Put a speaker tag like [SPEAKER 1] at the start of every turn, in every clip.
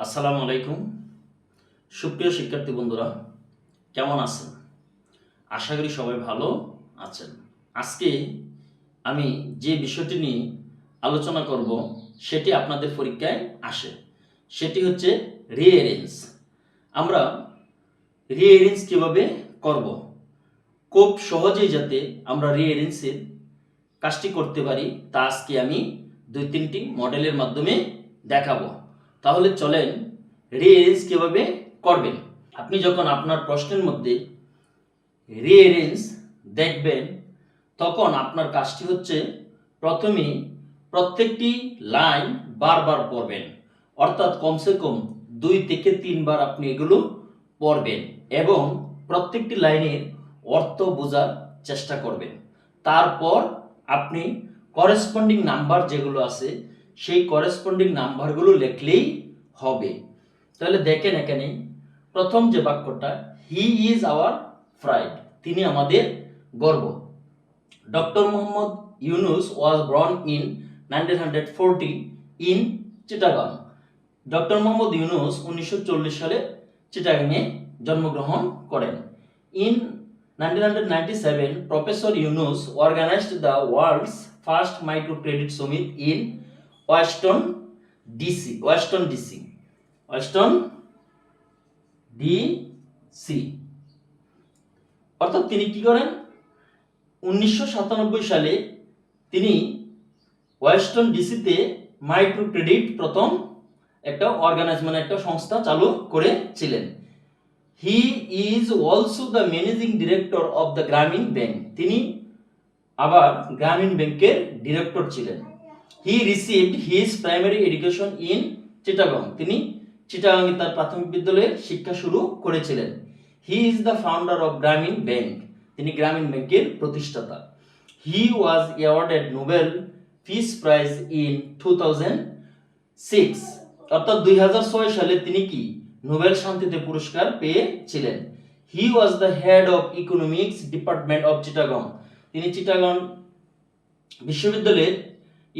[SPEAKER 1] আসসালামু আলাইকুম। সুপ্রিয় শিক্ষার্থী বন্ধুরা, কেমন আছেন? আশা করি সবাই ভালো আছেন। আজকে আমি যে বিষয়টি নিয়ে আলোচনা করব সেটি আপনাদের পরীক্ষায় আসে। সেটি হচ্ছে রিঅ্যারেঞ্জ। আমরা রিঅ্যারেঞ্জ কিভাবে করব, খুব সহজেই যাতে আমরা রিঅ্যারেঞ্জের কাজটি করতে পারি তা আজকে আমি 2-3টি মডেলের মাধ্যমে দেখাবো। তাহলে চলেন রিঅ্যারেঞ্জ কিভাবে করবেন। আপনি যখন আপনার প্রশ্নের মধ্যে রিঅ্যারেঞ্জ দেখবেন তখন আপনার কাজটি হচ্ছে প্রথমেই প্রত্যেকটি লাইন বারবার পড়বেন, অর্থাৎ কমসে কম 2 থেকে 3 বার আপনি এগুলো পড়বেন এবং প্রত্যেকটি লাইনের অর্থ বোঝার চেষ্টা করবেন। তারপর আপনি করেসপন্ডিং নাম্বার যেগুলো আছে সেই করেসপন্ডিং নাম্বারগুলো লিখলেই হবে। তাহলে দেখেন এখানে প্রথম যে বাক্যটা, হি ইজ আওয়ার প্রাইড, তিনি আমাদের গর্ব। Doctor Muhammad Yunus was born in 1940 in Chittagong. Doctor Muhammad Yunus 1940 সালে চিটাগাংয়ে জন্মগ্রহণ করেন। In 1997 professor Yunus organised the world's first micro credit summit in Washington DC. অর্থাৎ তিনি কি করেন, 1997 সালে তিনি ওয়াশিংটন ডিসিতে মাইক্রো ক্রেডিট প্রথম একটা একটা সংস্থা চালু করেছিলেন। He is also the managing director of the Grameen bank, তিনি আবার গ্রামীণ ব্যাংকের ডিরেক্টর ছিলেন। He received his primary education in Chittagong, তিনি চিটাগাংয়ে তার প্রাথমিক বিদ্যালয়ে শিক্ষা শুরু করেছিলেন। He is the founder of Grameen bank, তিনি গ্রামীণ ব্যাংকের প্রতিষ্ঠাতা। He was awarded Nobel peace prize in 2006, অর্থাৎ 2006 সালে তিনি কি নোবেল শান্তিতে পুরস্কার পেয়েছিলেন। He was the head of economics department of Chittagong, তিনি চিটাগং বিশ্ববিদ্যালয়ের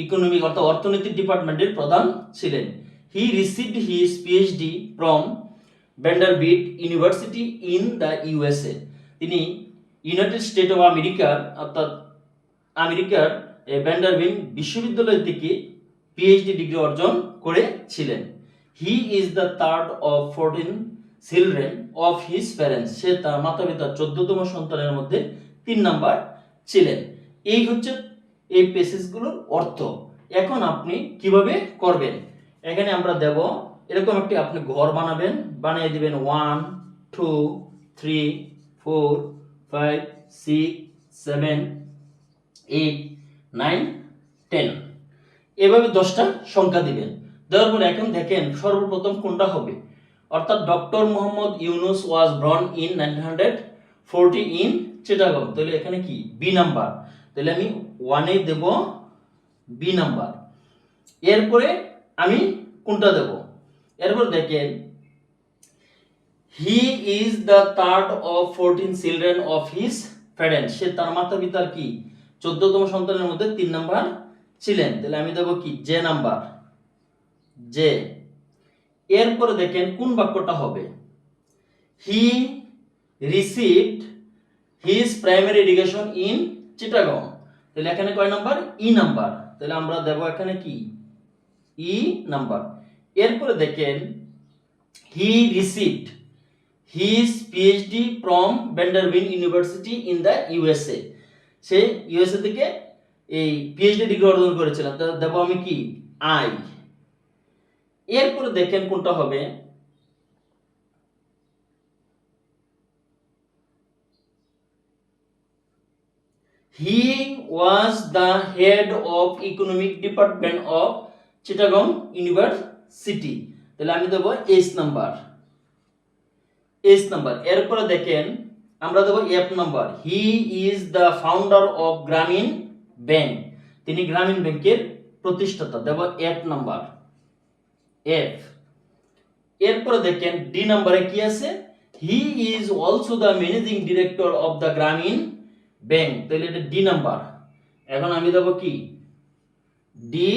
[SPEAKER 1] ইকোনমিক অর্থাৎ অর্থনীতি ডিপার্টমেন্টের প্রধান ছিলেন। He received his PhD from Vanderbilt university in the USA, তিনি ইউনাইটেড স্টেট অফ আমেরিকার অর্থাৎ আমেরিকার ভ্যান্ডারবিল্ট বিশ্ববিদ্যালয় থেকে পিএইচডি ডিগ্রি অর্জন করেছিলেন। He is the third of 14 children of his parents, সে তার মাতা পিতার 14তম সন্তানের মধ্যে 3 নাম্বার ছিলেন। এই হচ্ছে এই প্যাসেজগুলোর অর্থ। এখন আপনি কিভাবে করবেন, এখানে আমরা দেব এরকম একটি আপনি ঘর বানাবেন, বানিয়ে দিবেন 1 2 3 4 5 6 7 8 9 10, এভাবে 10টা সংখ্যা দিবেন। দেওয়ার পর এখন দেখেন সর্বপ্রথম কোনটা হবে, অর্থাৎ doctor Muhammad Yunus was born in 1940 in Chittagong, তাহলে এখানে কি বি নাম্বার, তাহলে আমি 1 এ দেব বি নাম্বার। এরপরে আমি কোনটা দেব, এরপর দেখেন he is the third of 14 children of his parents, সে তার মাতা পিতার কি 14তম সন্তানের মধ্যে 3 নাম্বার ছিলেন, তাহলে আমি দেব কি জে নাম্বার, জে। এরপরে দেখেন কোন বাক্যটা হবে, হি received his primary education in Chittagong, তাহলে এখানে কয় নাম্বার, ই নাম্বার, তাহলে আমরা দেব এখানে কি ই নাম্বার। এরপরে দেখেন হি received his PhD from Vanderbilt university in the USA, say USA থেকে এই পিএইচডি ডিগ্রি অর্জন করেছিলেন, তাহলে দেব আমি কি আই। এরপরে দেখেন কোনটা হবে, he was the head of economic department of Chittagong university, তাহলে আমি দেব এইচ নাম্বার, এইচ নাম্বার। এরপরে দেখেন আমরা দেব F number, he is the founder of Grameen bank, তিনি গ্রামীণ ব্যাংকের প্রতিষ্ঠাতা, দেব এফ নাম্বার, এফ। এরপরে দেখেন ডি নাম্বারে কি আছে, হি is also the managing director of the Grameen bank, তাহলে এটা ডি নাম্বার। এখন আমি দেব কি ডি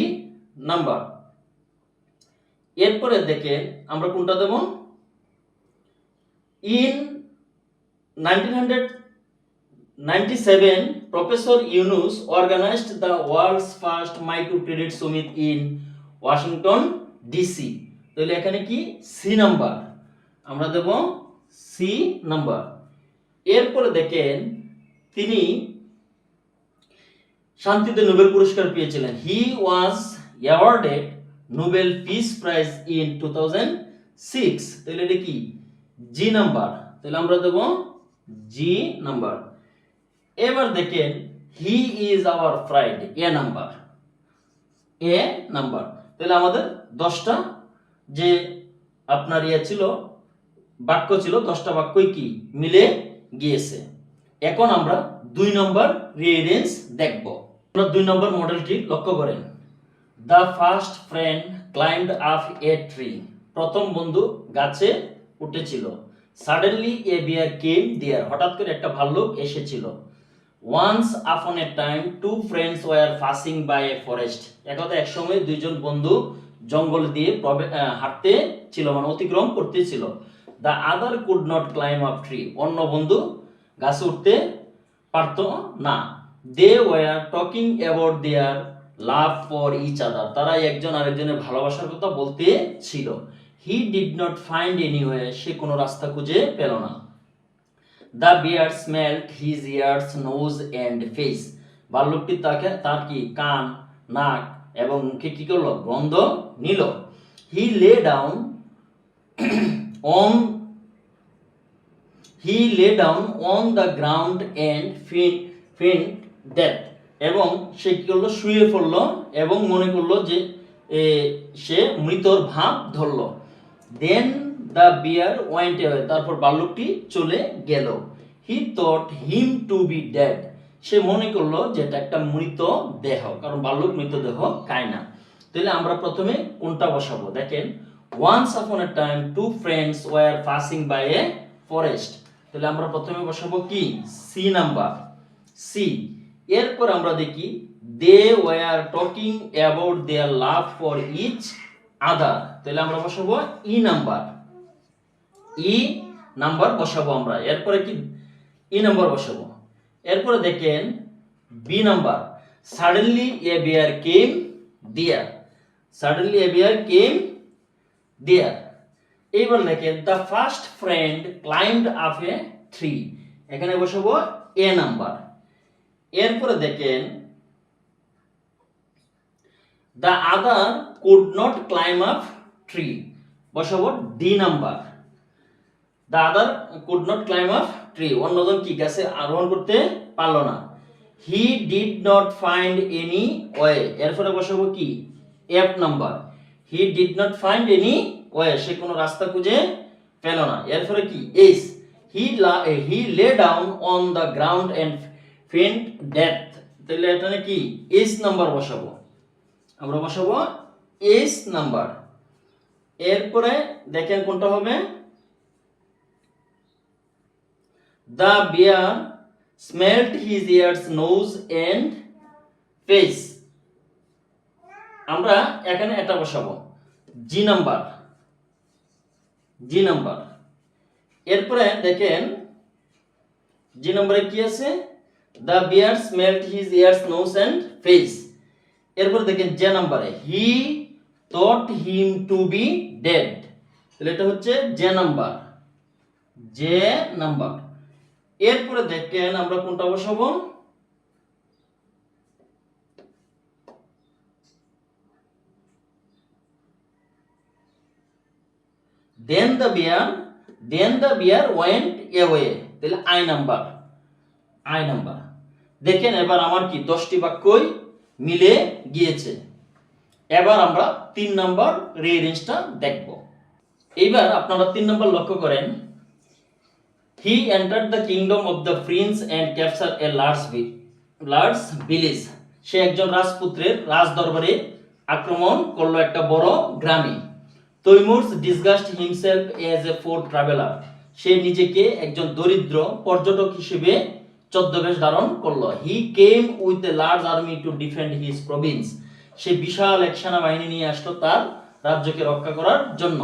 [SPEAKER 1] নাম্বার। এরপরে দেখেন আমরা কোনটা দেব, in 1997 professor Yunus organised the world's first microcredit summit in Washington DC. তাহলে এখানে কি সি নাম্বার, আমরা দেব সি নাম্বার। এরপরে দেখেন তিনি শান্তিতে নোবেল পুরস্কার পেয়েছিলেন। He was awarded Nobel peace prize in 2006। তাহলে এটা কি জি নাম্বার, তাহলে আমরা দেব জি নাম্বার। এবার দেখেন he is our pride, A number, A number. তাহলে আমাদের 10টা যে আপনার ছিল বাক্য ছিল, 10টা বাক্যই কি মিলে গিয়েছে। এখন আমরা 2 নম্বর রিঅ্যারেঞ্জ দেখব। আমরা 2 নম্বর মডেলটি লক্ষ্য করেন। The first friend climbed up a tree. প্রথম বন্ধু গাছে উঠেছিল। Suddenly a bear came there. হঠাৎ করে একটা ভাল্লুক এসেছিল। Once upon a time two friends were passing by a forest. এক সময় দুইজন বন্ধু জঙ্গল দিয়ে হাঁটতে ছিল, মানে অতিক্রম করতেছিল। The other could not climb up tree. অন্য বন্ধু গাছে উঠতে পারতো না। They were talking about their love for each other. তারা একজন আরেকজনের ভালোবাসার কথা বলতে ছিল। He did not find any way. সে কোনো রাস্তা খুঁজে পেল না। The bear smelled his ears, nose and face. ভাল্লুকটি তার কি কান, নাক এবং মুখে কি করলো, গন্ধ নিল। He lay down on the ground and feint death. এবং সে কি করলো, শুয়ে পড়লো এবং মনে করলো যে সে মৃতর ভাব ধরলো। Then the bear went away. তারপর ভাল্লুকটি চলে গেল। He thought him to be dead. সে মনে করলো যে এটা একটা মৃত দেহ, কারণ ভাল্লুক মৃতদেহ খায় না। তাহলে আমরা প্রথমে কোনটা বসাবো, দেখেন once upon a time two friends were passing by a forest. তাহলে আমরা প্রথমে বসাবো কি সি নাম্বার, সি। এরপর আমরা দেখি they were talking about their love for each other. তাহলে আমরা বসাবো ই নাম্বার, ই নাম্বার বসাবো আমরা। এরপরে কি ই নাম্বার বসাবো। এরপরে দেখেন B number, suddenly a bear came there. Suddenly a bear came there. এইবার দেখেন the first friend climbed up a tree. এখানে বসাবো এ নাম্বার। এরপরে দেখেন the other could not climb up tree, বসাবো D number. The other could not climb up tree, অন্যজন কি গাছে আরোহণ করতে পারলো না। He did not find any way. এরপরে বসাবো কি F number. He did not find any way, সে কোনো রাস্তা খুঁজে পেল না। এরপরে কি S, he lay down on the ground and feint death. তাহলে এখানে কি এস নাম্বার বসাবো, আমরা বসাবো এস নাম্বার। এরপরে দেখেন কোনটা হবে, the bear smelled his ears, nose and face. আমরা এখানে এটা বসাবো জি নাম্বার, জি নাম্বার। এরপরে দেখেন জি নাম্বারে কি আছে, the bear smelled his ears, nose and face. এরপর দেখেন জে নাম্বারে he thought him to be dead. তাহলে এটা হচ্ছে জে নাম্বার, জে নাম্বার। এরপরে দেখেন আমরা কোনটা বসাবো, দেন দ্য বিয়ার ওয়েন্ট অ্যাওয়ে। তাহলে আই নাম্বার, আই নাম্বার। দেখেন এবার আমার কি 10টি বাক্যই মিলে গিয়েছে। এবার আমরা 3 নাম্বার রিঅ্যারেঞ্জটা দেখব। এইবার আপনারা 3 নাম্বার লক্ষ্য করেন। He entered the kingdom of the prince and capture a large village. সে একজন রাজপুত্রের রাজদরবারে আক্রমণ করলো একটা বড় গ্রামে। Timur's disguised himself as a poor traveller. সে নিজেকে একজন দরিদ্র পর্যটক হিসেবে ছদ্মবেশ ধারণ করলো। He came with a large army to defend his province. সে বিশাল এক সেনাবাহিনী নিয়ে আসলো তার রাজ্যকে রক্ষা করার জন্য।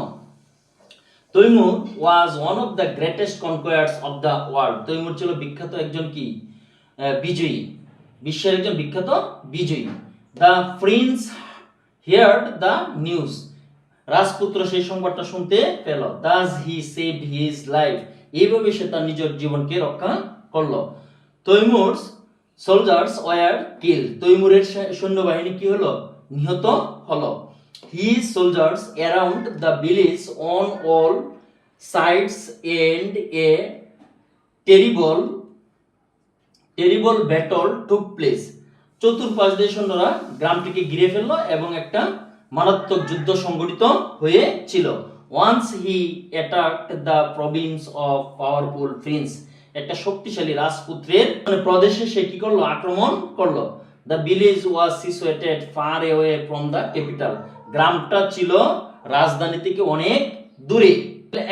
[SPEAKER 1] Timur was one of the greatest conquerors of the world. Timur ছিল বিখ্যাত একজন কি বিজয়ী, বিশ্বের একজন বিখ্যাত বিজয়ী। The prince heard the news. রাজপুত্র সেই সংবাদটা শুনতে পেল। Thus he saved his life. এইভাবে সে তার নিজের জীবনকে রক্ষা করলো। Timur's soldiers were killed. তৈমুরের সৈন্যবাহিনী কি হলো? নিহত হলো। His soldiers around the village on all sides and a terrible battle took place. চতুর্পাশ দিয়ে সৈন্যরা গ্রামটিকে ঘিরে ফেললো এবং একটা মারাত্মক যুদ্ধ সংঘটিত হয়েছিল। Once he attacked the province of powerful prince. একটা শক্তিশালী রাজপুত্রের প্রদেশে সে কি করলো? আক্রমণ করলো। The village was situated far away from the capital. গ্রামটা ছিল রাজধানী থেকে অনেক দূরে।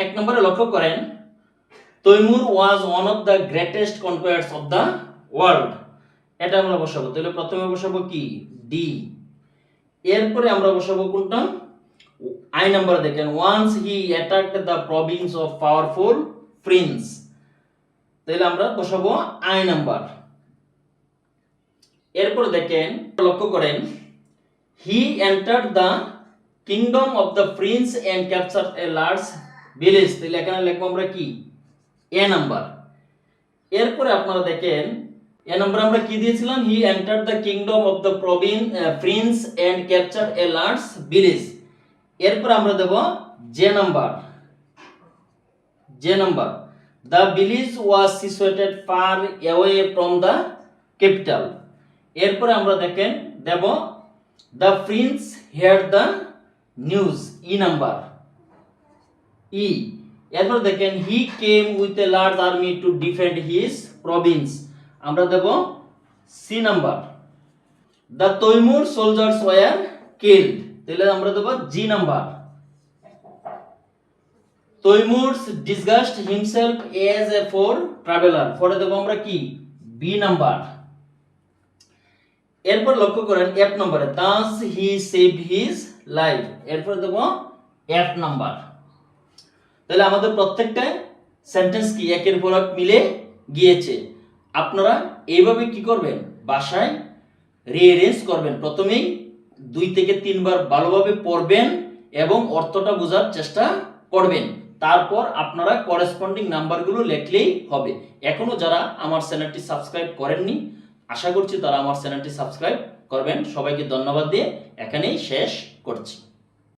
[SPEAKER 1] এক নম্বরে লক্ষ্য করেন, Timur was one of the greatest conquerors of the world. এটা আমরা বসাবো। তাহলে প্রথমে বসাবো কি? ডি। এরপরে আমরা বসাবো কোনটা? আই নাম্বার দেখেন, once he attacked the province of powerful prince. তাহলে আমরা বসাবো আই নাম্বার। এরপর দেখেন, লক্ষ্য করেন, he entered the kingdom of the prince and captured a large village. তাহলে এখানে লিখবো আমরা কি? A number. এরপরে আপনারা দেখেন, এ নাম্বার আমরা কি দিয়েছিলাম? He entered the kingdom of the prince and captured a large village. এরপর আমরা দেব J number. J number, the village was situated far away from the capital. এরপরে আমরা দেখেন দেব the prince heard the news. E number, E. এরপর দেখেন, he came with a large army to defend his province. আমরা দেব C number. The Timur soldiers were killed. তাহলে আমরা দেব G number. Timur disguised himself as a poor traveller. পরে দেব আমরা কি? B number. এরপর লক্ষ্য করেন এফ নম্বরে, thus he saved his life. এরপর দেব এফ নাম্বার। তাহলে আমাদের প্রত্যেকটা সেন্টেন্স কি একের পর এক মিলে গিয়েছে। আপনারা এইভাবে কি করবেন? বাসায় রিঅ্যারেঞ্জ করবেন। প্রথমেই 2 থেকে 3 বার ভালোভাবে পড়বেন এবং অর্থটা বোঝার চেষ্টা করবেন। তারপর আপনারা করেসপন্ডিং নাম্বারগুলো লিখলেই হবে। এখনো যারা আমার চ্যানেলটি সাবস্ক্রাইব করেননি, আশা করছি তারা আমার চ্যানেলটি সাবস্ক্রাইব করবেন। সবাইকে ধন্যবাদ দিয়ে এখানেই শেষ করছি।